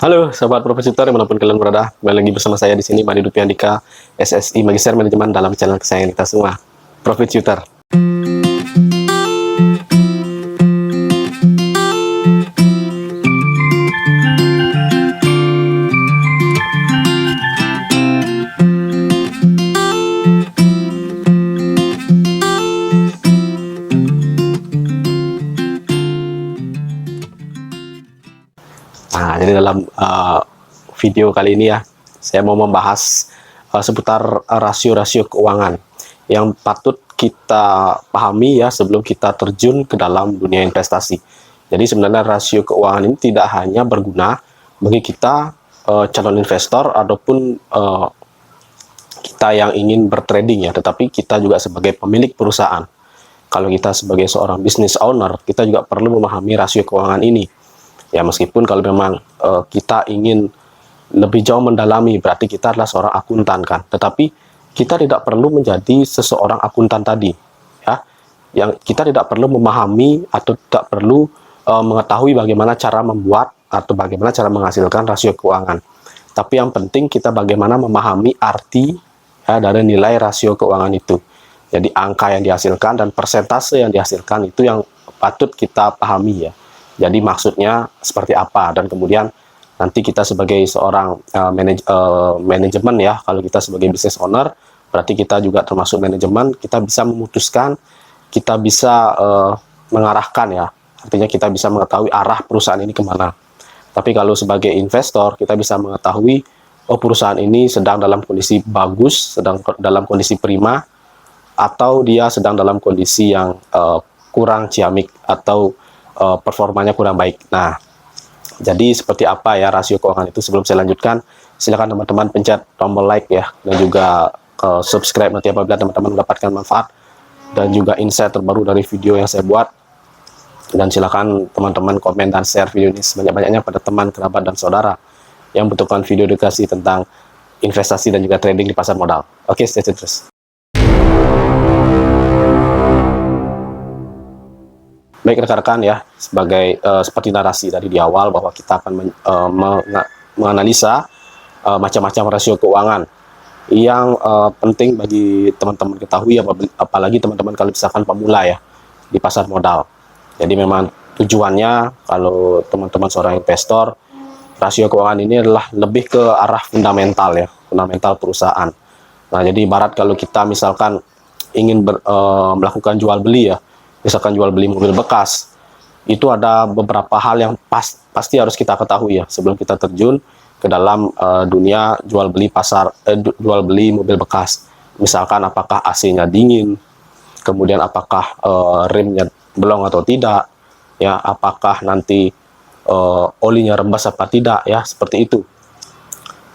Halo, sahabat profesitor dimanapun kalian berada, kembali lagi bersama saya di sini, Madi Dupi Andika, SSI Magister Manajemen dalam channel kesayangan kita semua, Profit Tutor. Nah, jadi dalam video kali ini ya, saya mau membahas seputar rasio-rasio keuangan yang patut kita pahami ya sebelum kita terjun ke dalam dunia investasi. Jadi sebenarnya rasio keuangan ini tidak hanya berguna bagi kita calon investor ataupun kita yang ingin bertrading ya, tetapi kita juga sebagai pemilik perusahaan. Kalau kita sebagai seorang business owner, kita juga perlu memahami rasio keuangan ini. Ya, meskipun kalau memang kita ingin lebih jauh mendalami, berarti kita adalah seorang akuntan kan. Tetapi kita tidak perlu menjadi seseorang akuntan tadi, ya. Yang kita tidak perlu memahami atau tidak perlu mengetahui bagaimana cara membuat atau bagaimana cara menghasilkan rasio keuangan. Tapi yang penting kita bagaimana memahami arti ya, dari nilai rasio keuangan itu. Jadi angka yang dihasilkan dan persentase yang dihasilkan itu yang patut kita pahami ya. Jadi maksudnya seperti apa, dan kemudian nanti kita sebagai seorang manajemen ya, kalau kita sebagai business owner, berarti kita juga termasuk manajemen, kita bisa memutuskan, kita bisa mengarahkan ya, artinya kita bisa mengetahui arah perusahaan ini kemana. Tapi kalau sebagai investor, kita bisa mengetahui, oh perusahaan ini sedang dalam kondisi bagus, sedang dalam kondisi prima, atau dia sedang dalam kondisi yang kurang ciamik, atau performanya kurang baik. Nah, jadi seperti apa ya rasio keuangan itu? Sebelum saya lanjutkan, silakan teman-teman pencet tombol like ya, dan juga subscribe nanti apabila teman-teman mendapatkan manfaat dan juga insight terbaru dari video yang saya buat. Dan silakan teman-teman komen dan share video ini sebanyak-banyaknya pada teman, kerabat, dan saudara yang membutuhkan video edukasi tentang investasi dan juga trading di pasar modal. Oke, stay tune terus. Baik rekan-rekan ya, sebagai seperti narasi dari di awal bahwa kita akan menganalisa macam-macam rasio keuangan yang penting bagi teman-teman ketahui, apalagi teman-teman kalau misalkan pemula ya di pasar modal. Jadi memang tujuannya kalau teman-teman seorang investor, rasio keuangan ini adalah lebih ke arah fundamental ya, fundamental perusahaan. Nah, jadi ibarat kalau kita misalkan ingin melakukan jual beli ya, misalkan jual beli mobil bekas, itu ada beberapa hal yang pasti harus kita ketahui ya sebelum kita terjun ke dalam dunia jual beli mobil bekas. Misalkan apakah AC-nya dingin, kemudian apakah remnya belum atau tidak, ya apakah nanti olinya rembes apa tidak, ya seperti itu.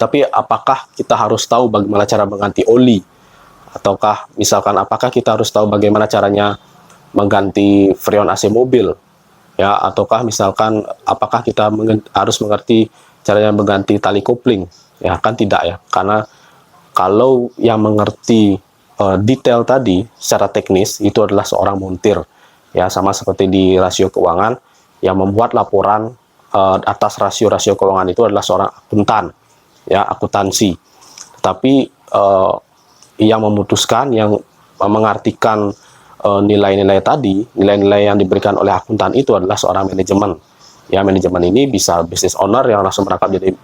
Tapi apakah kita harus tahu bagaimana cara mengganti oli, ataukah misalkan apakah kita harus tahu bagaimana caranya mengganti freon AC mobil ya, ataukah misalkan apakah kita harus mengerti caranya mengganti tali kopling ya, kan tidak ya, karena kalau yang mengerti detail tadi secara teknis itu adalah seorang montir ya, sama seperti di rasio keuangan yang membuat laporan atas rasio-rasio keuangan itu adalah seorang akuntan ya, akuntansi. Tapi yang memutuskan, yang mengartikan nilai-nilai tadi, nilai-nilai yang diberikan oleh akuntan itu adalah seorang manajemen. Ya, manajemen ini bisa business owner yang langsung merangkap jadi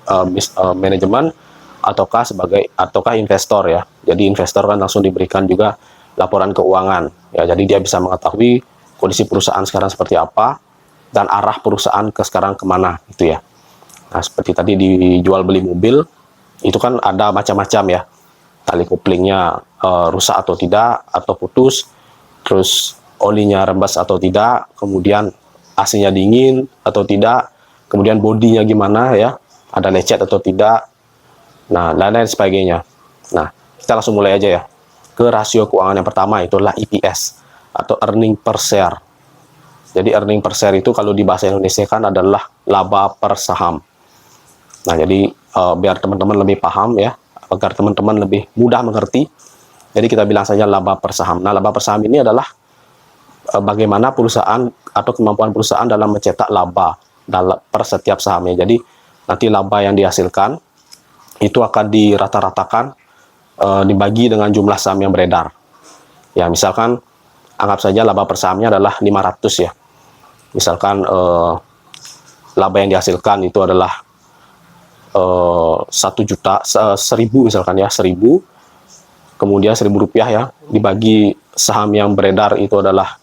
manajemen, ataukah investor ya. Jadi investor kan langsung diberikan juga laporan keuangan. Ya, jadi dia bisa mengetahui kondisi perusahaan sekarang seperti apa dan arah perusahaan sekarang kemana gitu ya. Nah, seperti tadi dijual beli mobil itu kan ada macam-macam ya. Tali koplingnya rusak atau tidak, atau putus, terus olinya rembes atau tidak, kemudian AC-nya dingin atau tidak, kemudian bodinya gimana ya, ada lecet atau tidak, nah dan lain sebagainya. Nah, kita langsung mulai aja ya ke rasio keuangan yang pertama, itu adalah EPS atau earning per share. Jadi earning per share itu kalau di bahasa Indonesia kan adalah laba per saham. Nah, jadi biar teman-teman lebih paham ya, agar teman-teman lebih mudah mengerti, jadi kita bilang saja laba per saham. Nah, laba per saham ini adalah bagaimana perusahaan atau kemampuan perusahaan dalam mencetak laba per setiap sahamnya. Jadi nanti laba yang dihasilkan itu akan dirata-ratakan, dibagi dengan jumlah saham yang beredar. Ya, misalkan anggap saja laba per sahamnya adalah 500 ya. Misalkan laba yang dihasilkan itu adalah 1 juta, 1000 misalkan ya, 1000, kemudian 1000 rupiah ya, dibagi saham yang beredar itu adalah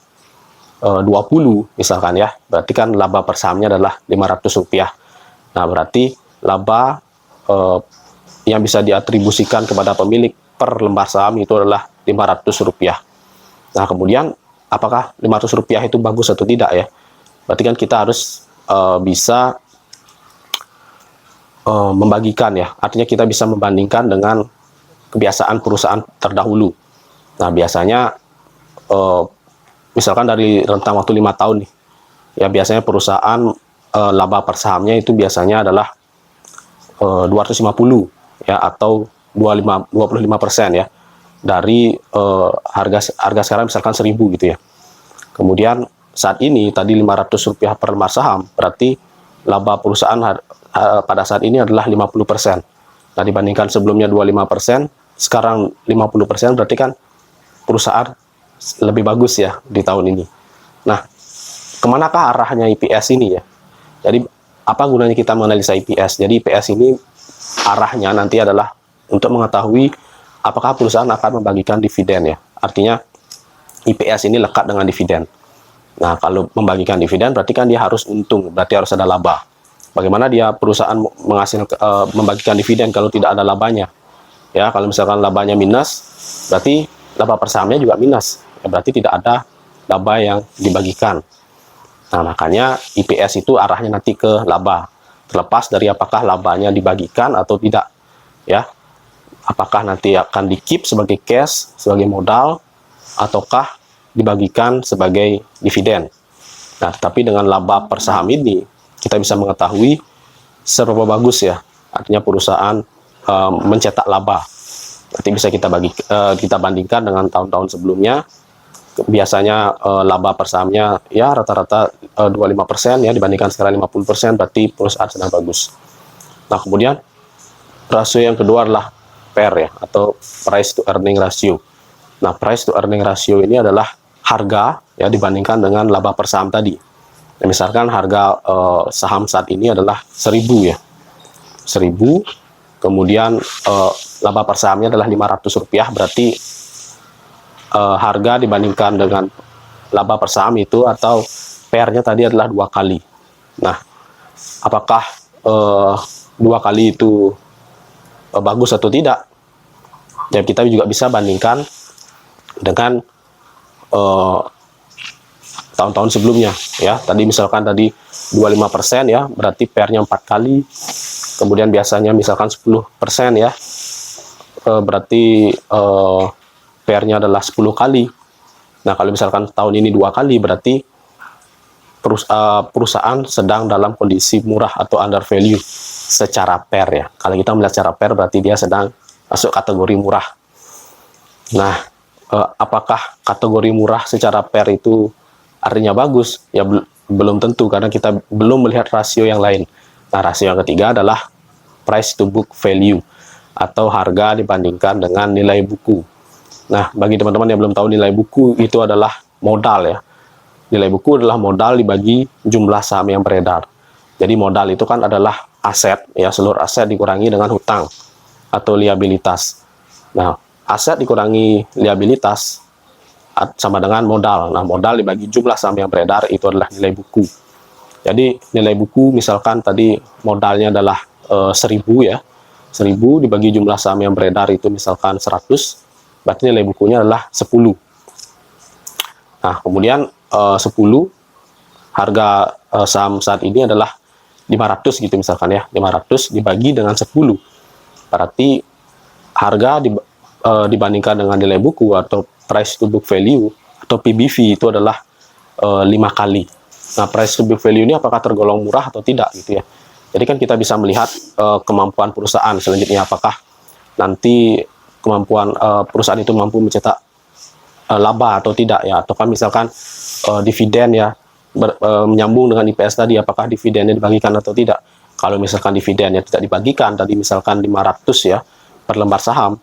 20 misalkan ya, berarti kan laba per sahamnya adalah 500 rupiah. Nah, berarti laba yang bisa diatribusikan kepada pemilik per lembar saham itu adalah 500 rupiah. Nah, kemudian apakah 500 rupiah itu bagus atau tidak ya? Berarti kan kita harus bisa membagikan ya, artinya kita bisa membandingkan dengan kebiasaan perusahaan terdahulu. Nah, biasanya misalkan dari rentang waktu 5 tahun nih, ya biasanya perusahaan laba per sahamnya itu biasanya adalah 250 ya, atau 25% ya dari harga sekarang misalkan 1000 gitu ya. Kemudian saat ini tadi 500 rupiah per lembar saham, berarti laba perusahaan pada saat ini adalah 50%. Nah, dibandingkan sebelumnya 25%, sekarang 50%, berarti kan perusahaan lebih bagus ya di tahun ini. Nah, kemanakah arahnya IPS ini ya? Jadi, apa gunanya kita menganalisa IPS? Jadi, IPS ini arahnya nanti adalah untuk mengetahui apakah perusahaan akan membagikan dividen ya. Artinya, IPS ini lekat dengan dividen. Nah, kalau membagikan dividen berarti kan dia harus untung, berarti harus ada laba. Bagaimana dia perusahaan membagikan dividen kalau tidak ada labanya? Ya, kalau misalkan labanya minus, berarti laba per sahamnya juga minus. Ya, berarti tidak ada laba yang dibagikan. Nah, makanya IPS itu arahnya nanti ke laba. Terlepas dari apakah labanya dibagikan atau tidak. Ya, apakah nanti akan di-keep sebagai cash, sebagai modal, ataukah dibagikan sebagai dividen. Nah, tapi dengan laba per saham ini, kita bisa mengetahui seberapa bagus ya, artinya perusahaan mencetak laba. Nanti bisa kita bandingkan dengan tahun-tahun sebelumnya. Biasanya laba per sahamnya ya rata-rata 25% ya, dibandingkan sekarang 50%, berarti perusahaan sedang bagus. Nah, kemudian rasio yang kedua adalah PER ya, atau price to earning ratio. Nah, price to earning ratio ini adalah harga ya dibandingkan dengan laba per saham tadi. Nah, misalkan harga saham saat ini adalah 1000 ya. 1000, kemudian laba per sahamnya adalah 500 rupiah, berarti harga dibandingkan dengan laba per saham itu atau PER-nya tadi adalah 2 kali. Nah, apakah 2 kali itu bagus atau tidak? Ya, kita juga bisa bandingkan dengan tahun-tahun sebelumnya ya. Tadi misalkan tadi 25% ya, berarti PER-nya 4 kali. Kemudian biasanya misalkan 10% ya, berarti PER-nya adalah 10 kali. Nah, kalau misalkan tahun ini 2 kali, berarti perusahaan sedang dalam kondisi murah atau under value secara PER ya. Kalau kita melihat secara PER, berarti dia sedang masuk kategori murah. Nah, apakah kategori murah secara PER itu artinya bagus? Ya, belum tentu, karena kita belum melihat rasio yang lain. Nah, rasio yang ketiga adalah price to book value, atau harga dibandingkan dengan nilai buku. Nah, bagi teman-teman yang belum tahu, nilai buku itu adalah modal ya. Nilai buku adalah modal dibagi jumlah saham yang beredar. Jadi modal itu kan adalah aset ya, seluruh aset dikurangi dengan hutang atau liabilitas. Nah, aset dikurangi liabilitas sama dengan modal. Nah, modal dibagi jumlah saham yang beredar itu adalah nilai buku. Jadi nilai buku misalkan tadi modalnya adalah 1000 ya. 1000 dibagi jumlah saham yang beredar itu misalkan 100, berarti nilai bukunya adalah 10. Nah, kemudian 10 harga saham saat ini adalah 500 gitu misalkan ya. 500 dibagi dengan 10. Berarti harga dibandingkan dengan nilai buku atau price to book value atau PBV itu adalah 5 kali. Nah, price to book value ini apakah tergolong murah atau tidak gitu ya. Jadi kan kita bisa melihat kemampuan perusahaan selanjutnya, apakah nanti kemampuan perusahaan itu mampu mencetak laba atau tidak ya, ataukah misalkan dividen ya, menyambung dengan IPS tadi, apakah dividennya dibagikan atau tidak. Kalau misalkan dividennya tidak dibagikan, tadi misalkan 500 ya per lembar saham,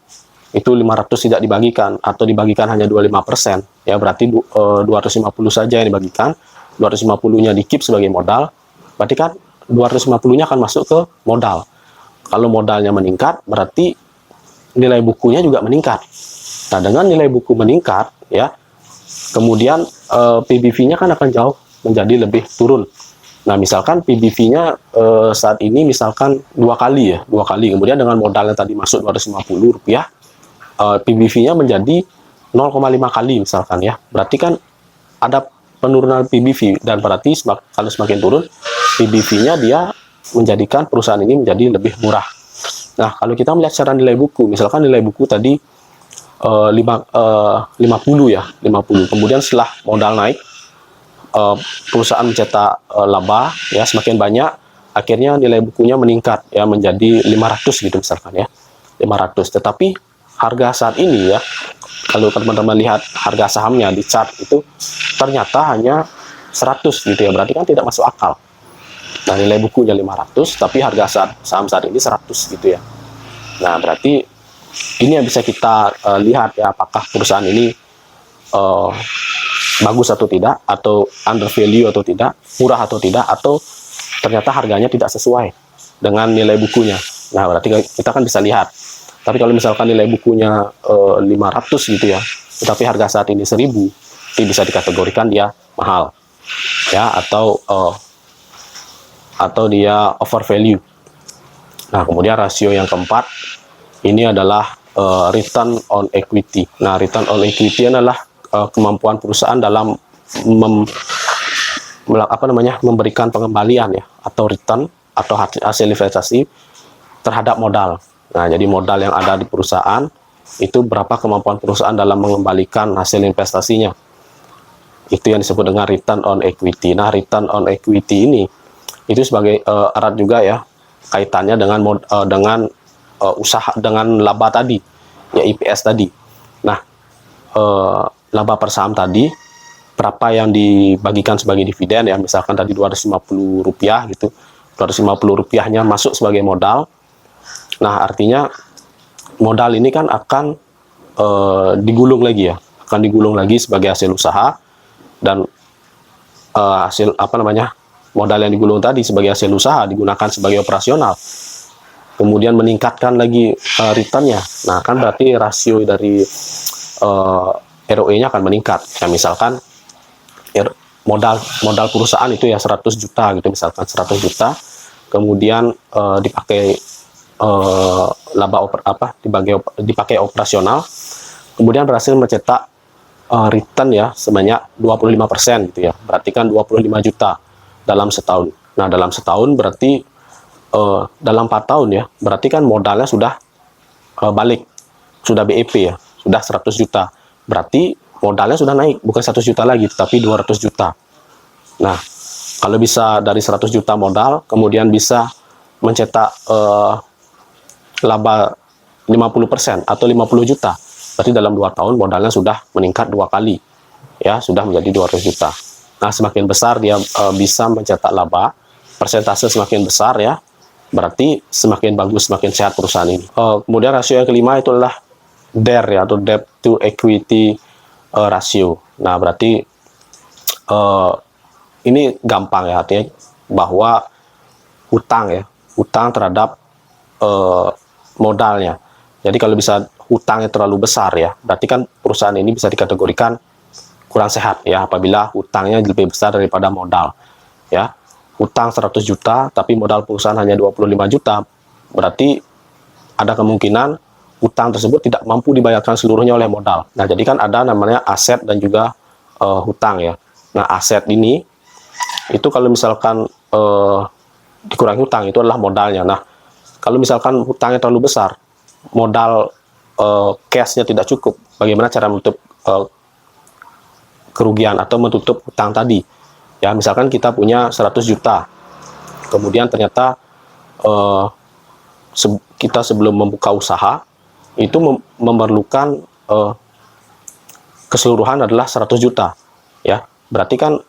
itu 500 tidak dibagikan atau dibagikan hanya 25%, ya berarti 250 saja yang dibagikan, 250-nya di keep sebagai modal, berarti kan 250-nya akan masuk ke modal. Kalau modalnya meningkat, berarti nilai bukunya juga meningkat. Nah, dengan nilai buku meningkat, ya, kemudian PBV-nya kan akan jauh menjadi lebih turun. Nah, misalkan PBV-nya saat ini misalkan 2 kali ya, 2 kali. Kemudian dengan modal yang tadi masuk Rp250, PBV-nya menjadi 0,5 kali misalkan ya. Berarti kan ada penurunan PBV, dan berarti kalau semakin turun PBV-nya, dia menjadikan perusahaan ini menjadi lebih murah. Nah, kalau kita melihat secara nilai buku, misalkan nilai buku tadi 50 ya, 50. Kemudian setelah modal naik, perusahaan mencetak laba ya semakin banyak, akhirnya nilai bukunya meningkat ya menjadi 500 gitu misalkan ya, 500. Tetapi harga saat ini ya, kalau teman-teman lihat harga sahamnya di chart itu ternyata hanya 100 gitu ya, berarti kan tidak masuk akal. Nah, nilai bukunya 500 tapi harga saham saat ini 100 gitu ya. Nah, berarti ini yang bisa kita lihat ya, apakah perusahaan ini bagus atau tidak, atau under value atau tidak, murah atau tidak, atau ternyata harganya tidak sesuai dengan nilai bukunya. Nah, berarti kita kan bisa lihat. Tapi kalau misalkan nilai bukunya 500 gitu ya, tetapi harga saat ini 1000, itu bisa dikategorikan dia mahal ya, atau dia over value. Nah, kemudian rasio yang keempat ini adalah return on equity. Nah, return on equity adalah kemampuan perusahaan dalam memberikan pengembalian ya, atau return atau hasil investasi terhadap modal. Nah, jadi modal yang ada di perusahaan itu berapa kemampuan perusahaan dalam mengembalikan hasil investasinya. Itu yang disebut dengan return on equity. Nah, return on equity ini itu sebagai erat juga ya kaitannya dengan usaha, dengan laba tadi ya, IPS tadi. Nah, laba per saham tadi berapa yang dibagikan sebagai dividen ya, misalkan tadi Rp250 gitu, Rp250-nya masuk sebagai modal. Nah, artinya modal ini kan akan digulung lagi ya, akan digulung lagi sebagai hasil usaha, dan hasil modal yang digulung tadi sebagai hasil usaha digunakan sebagai operasional, kemudian meningkatkan lagi returnnya. Nah, kan berarti rasio dari ROE-nya akan meningkat. Ya, misalkan modal perusahaan itu ya 100 juta gitu, misalkan 100 juta, kemudian dipakai dipakai operasional, kemudian berhasil mencetak return ya sebanyak 25% gitu ya, berarti kan 25 juta dalam setahun. Nah, dalam setahun berarti dalam 4 tahun ya, berarti kan modalnya sudah balik, sudah BEP ya, sudah 100 juta. Berarti modalnya sudah naik, bukan 100 juta lagi, tapi 200 juta. Nah, kalau bisa dari 100 juta modal, kemudian bisa mencetak laba 50% atau 50 juta, berarti dalam 2 tahun modalnya sudah meningkat 2 kali. Ya, sudah menjadi 200 juta. Nah, semakin besar dia bisa mencetak laba, persentase semakin besar ya, berarti semakin bagus, semakin sehat perusahaan ini. Kemudian rasio yang kelima itu adalah DER ya, atau debt to equity ratio. Nah, berarti ini gampang ya, artinya bahwa hutang terhadap modalnya. Jadi kalau bisa hutangnya terlalu besar ya, berarti kan perusahaan ini bisa dikategorikan kurang sehat ya, apabila hutangnya lebih besar daripada modal ya. Hutang 100 juta tapi modal perusahaan hanya 25 juta, berarti ada kemungkinan hutang tersebut tidak mampu dibayarkan seluruhnya oleh modal. Nah, jadi kan ada namanya aset dan juga hutang ya. Nah, aset ini itu kalau misalkan dikurangi hutang, itu adalah modalnya. Nah, kalau misalkan hutangnya terlalu besar, modal cash-nya tidak cukup, bagaimana cara menutup kerugian atau menutup hutang tadi? Ya, misalkan kita punya 100 juta, kemudian ternyata kita sebelum membuka usaha itu memerlukan keseluruhan adalah 100 juta. Ya, berarti kan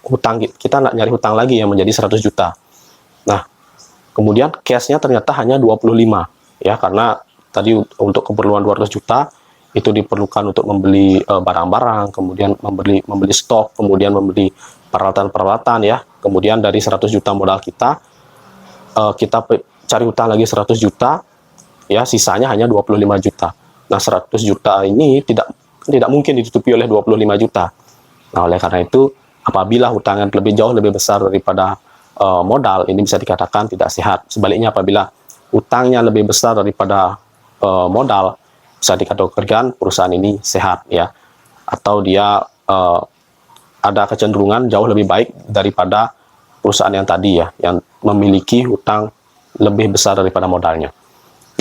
hutang kita nyari hutang lagi yang menjadi 100 juta. Nah, kemudian cashnya ternyata hanya 25 ya, karena tadi untuk keperluan 200 juta itu diperlukan untuk membeli barang-barang, kemudian membeli stok, kemudian membeli peralatan-peralatan ya. Kemudian dari 100 juta modal kita, kita cari utang lagi 100 juta ya, sisanya hanya 25 juta. Nah, 100 juta ini tidak mungkin ditutupi oleh 25 juta. Nah, oleh karena itu, apabila hutangnya lebih besar daripada modal, ini bisa dikatakan tidak sehat. Sebaliknya, apabila utangnya lebih besar daripada modal, bisa dikategorikan perusahaan ini sehat ya, atau dia ada kecenderungan jauh lebih baik daripada perusahaan yang tadi ya, yang memiliki hutang lebih besar daripada modalnya.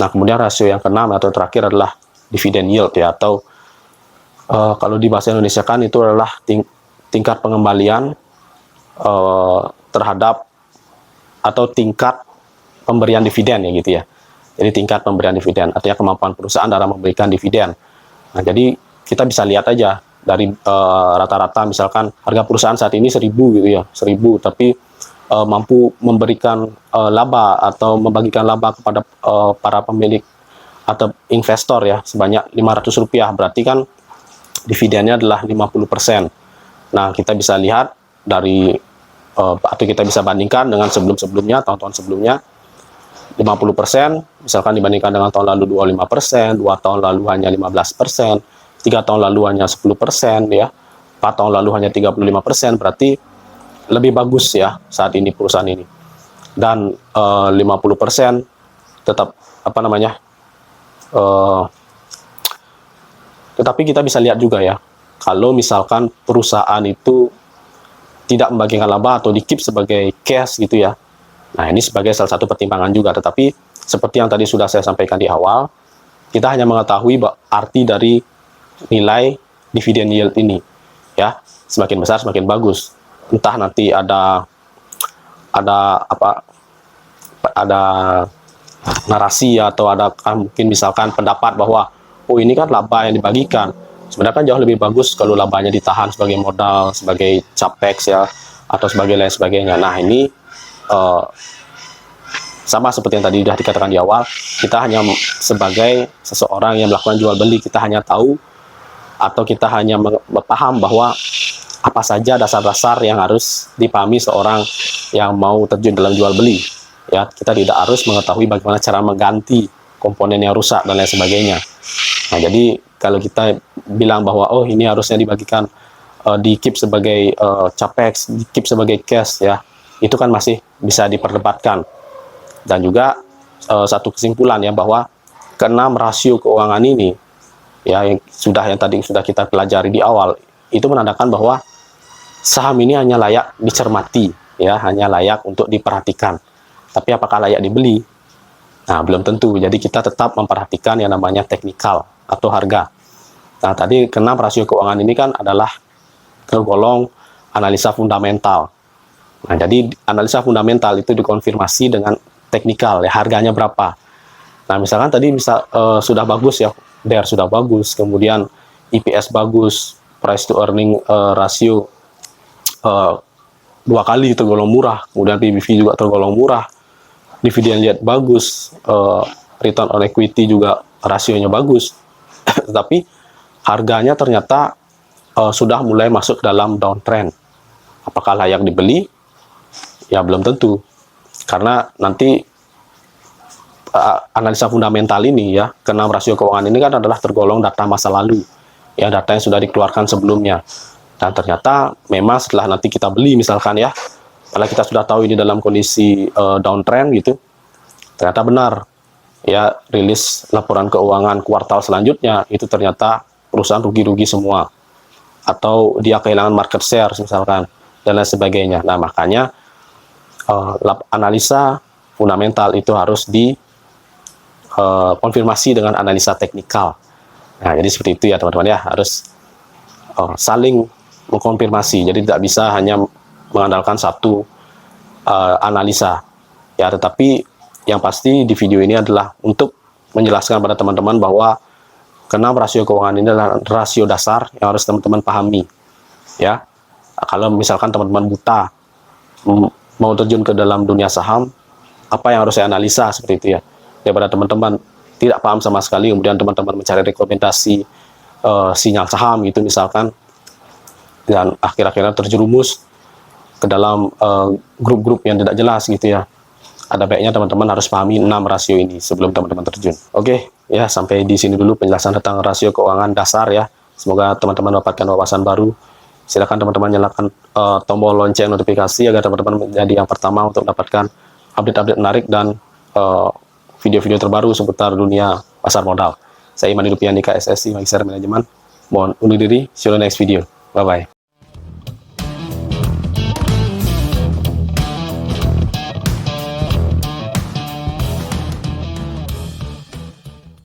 Nah, kemudian rasio yang keenam atau terakhir adalah dividend yield ya, atau kalau di bahasa Indonesia kan itu adalah tingkat pengembalian terhadap atau tingkat pemberian dividen ya gitu ya. Jadi tingkat pemberian dividen artinya kemampuan perusahaan dalam memberikan dividen. Nah, jadi kita bisa lihat aja dari rata-rata misalkan harga perusahaan saat ini 1.000 gitu ya, 1.000, tapi mampu memberikan laba atau membagikan laba kepada para pemilik atau investor ya sebanyak Rp500, berarti kan dividennya adalah 50%. Nah, kita bisa lihat dari atau kita bisa bandingkan dengan sebelum-sebelumnya, tahun-tahun sebelumnya 50%, misalkan dibandingkan dengan tahun lalu 25%, 2 tahun lalu hanya 15%, 3 tahun lalu hanya 10% ya, 4 tahun lalu hanya 35%, berarti lebih bagus ya saat ini perusahaan ini. Dan 50% tetap apa namanya? Tetapi kita bisa lihat juga ya, kalau misalkan perusahaan itu tidak membagikan laba atau di-keep sebagai cash gitu ya. Nah, ini sebagai salah satu pertimbangan juga. Tetapi seperti yang tadi sudah saya sampaikan di awal, kita hanya mengetahui arti dari nilai dividend yield ini. Ya, semakin besar semakin bagus. Entah nanti ada narasi atau ada mungkin misalkan pendapat bahwa oh ini kan laba yang dibagikan. Sebenarnya kan jauh lebih bagus kalau labanya ditahan sebagai modal, sebagai capex ya, atau sebagai lain sebagainya. Nah, ini sama seperti yang tadi sudah dikatakan di awal, kita hanya sebagai seseorang yang melakukan jual beli, kita hanya tahu atau kita hanya paham bahwa apa saja dasar-dasar yang harus dipahami seorang yang mau terjun dalam jual beli. Ya, kita tidak harus mengetahui bagaimana cara mengganti komponen yang rusak dan lain sebagainya. Nah, jadi kalau kita bilang bahwa oh ini harusnya dibagikan di-keep sebagai capex, di-keep sebagai cash ya, itu kan masih bisa diperdebatkan. Dan juga satu kesimpulan ya, bahwa keenam rasio keuangan ini ya yang tadi sudah kita pelajari di awal, itu menandakan bahwa saham ini hanya layak dicermati ya, hanya layak untuk diperhatikan. Tapi apakah layak dibeli? Nah, belum tentu. Jadi kita tetap memperhatikan yang namanya teknikal atau harga. Nah, tadi keenam rasio keuangan ini kan adalah tergolong analisa fundamental. Nah, jadi analisa fundamental itu dikonfirmasi dengan teknikal ya, harganya berapa. Nah, misalkan tadi sudah bagus ya, DER sudah bagus, kemudian EPS bagus, price to earning rasio 2 kali tergolong murah, kemudian PBV juga tergolong murah, dividen yield bagus, return on equity juga rasionya bagus, tetapi harganya ternyata sudah mulai masuk dalam downtrend. Apakah layak dibeli? Ya belum tentu, karena nanti analisa fundamental ini ya, keenam rasio keuangan ini kan adalah tergolong data masa lalu, ya data yang sudah dikeluarkan sebelumnya. Dan ternyata memang setelah nanti kita beli misalkan ya, karena kita sudah tahu ini dalam kondisi downtrend gitu, ternyata benar ya, rilis laporan keuangan kuartal selanjutnya itu ternyata perusahaan rugi-rugi semua, atau dia kehilangan market share misalkan dan lain sebagainya. Nah, makanya analisa fundamental itu harus dikonfirmasi dengan analisa teknikal. Nah, jadi seperti itu ya teman-teman ya, harus saling mengkonfirmasi. Jadi tidak bisa hanya mengandalkan satu analisa ya, tetapi yang pasti di video ini adalah untuk menjelaskan pada teman-teman bahwa keenam rasio keuangan ini adalah rasio dasar yang harus teman-teman pahami ya. Kalau misalkan teman-teman buta mau terjun ke dalam dunia saham, apa yang harus saya analisa seperti itu ya. Daripada teman-teman tidak paham sama sekali, kemudian teman-teman mencari rekomendasi sinyal saham gitu misalkan, dan akhir-akhirnya terjerumus ke dalam grup-grup yang tidak jelas gitu ya. Ada baiknya teman-teman harus pahami 6 rasio ini sebelum teman-teman terjun. Oke, ya sampai di sini dulu penjelasan tentang rasio keuangan dasar ya. Semoga teman-teman mendapatkan wawasan baru. Silakan teman-teman nyalakan tombol lonceng notifikasi agar teman-teman menjadi yang pertama untuk mendapatkan update-update menarik dan video-video terbaru seputar dunia pasar modal. Saya Imani Rupiani KSSI Magister Manajemen. Mohon undur diri. See you in the next video. Bye-bye.